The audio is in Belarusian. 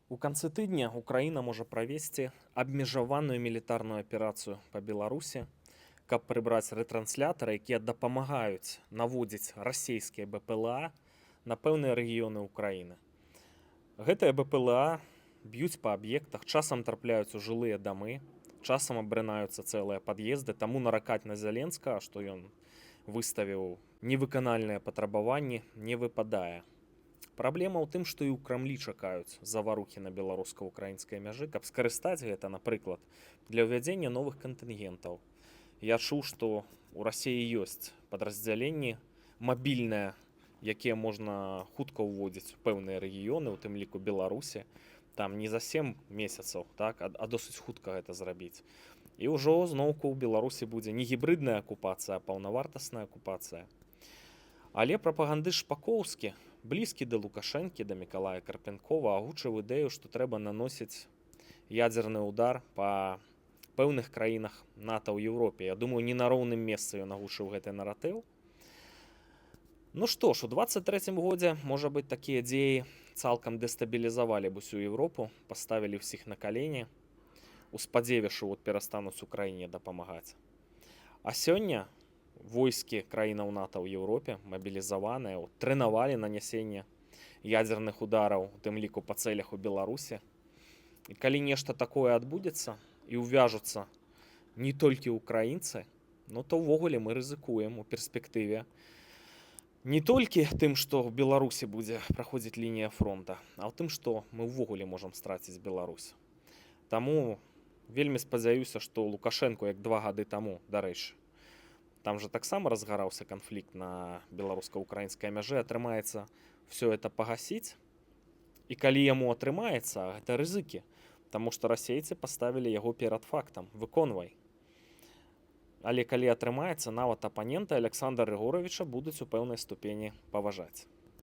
У канцы тыдня Украіна можа правесці абмежаваную мілітарную аперацыю па Беларусі, каб прыбраць рэтрансляторы, якія дапамагаюць наводзіць расійскія БПЛА на пэўныя рэгіёны ўкраіны. Гэтыя БПЛА б'юць па аб'ектах, часам трапляюць у жылыя дамы, часам абрынаюцца цэлыя пад'езды, таму наракаць на Зеленскага, што ён выставіў невыканальныя патрабаванні, не выпадае. Праблема ў тым, што і ў крамлі чакаюць заварухі на беларуска-украінскай мяжы, каб скарыстаць гэта, напрыклад, для ўвядзення новых кантынгентаў. Я чуў, што ў Расіі ёсць падраздзяленні мабільныя, якія можна хутка ўводзіць у пэўныя рэгіёны, у тым ліку Беларусі, там не за 7 месяцаў, так, а досыць хутка гэта зрабіць. І ўжо зноўку ў Беларусі будзе не гібрыдная акупацыя, а паўнавартасная акупацыя. Але прапагандыст Шпакоўскі, блізкі да Лукашэнкі, да Мікалая Карпенкова, агучыў ідэю, што трэба наносіць ядзерны ўдар па пэўных краінах НАТО ў Еўропе. Я думаю, не на роўным месцы ён агучыў гэты наратыў. Ну што ж, у 23-м годзе, можа быць, такія дзеі цалкам дэстабілізавалі б усю Еўропу, паставілі ўсіх на калені, у спадзеве, што перастануць Украіне дапамагаць. А сёння войскі краінаў НАТО ў Еўропе мабілізаваныя, трэнавалі нанясенне ядзерных удараў, у тым ліку па цэлях у Беларусі. І калі нешта такое адбудзецца і ўвяжуцца не толькі украінцы, ну то ўвогуле мы рызыкуем у перспектыве не толькі тым, што ў Беларусі будзе праходзіць лінія фронта, а ў тым, што мы ўвогуле можам страціць Беларусь. Таму вельмі спадзяюся, што Лукашэнку, як 2 гады таму, дарэчы, там жа таксама разгараўся канфлікт на беларуска-украінскай мяжы, атрымаецца все это пагасіць. І калі яму атрымаецца, гэта рызыкі, таму што расейцы паставілі яго перад фактам, выконвай. Але калі атрымаецца, нават апаненты Александра Рыгоровича будуць у пэўнай ступені паважаць.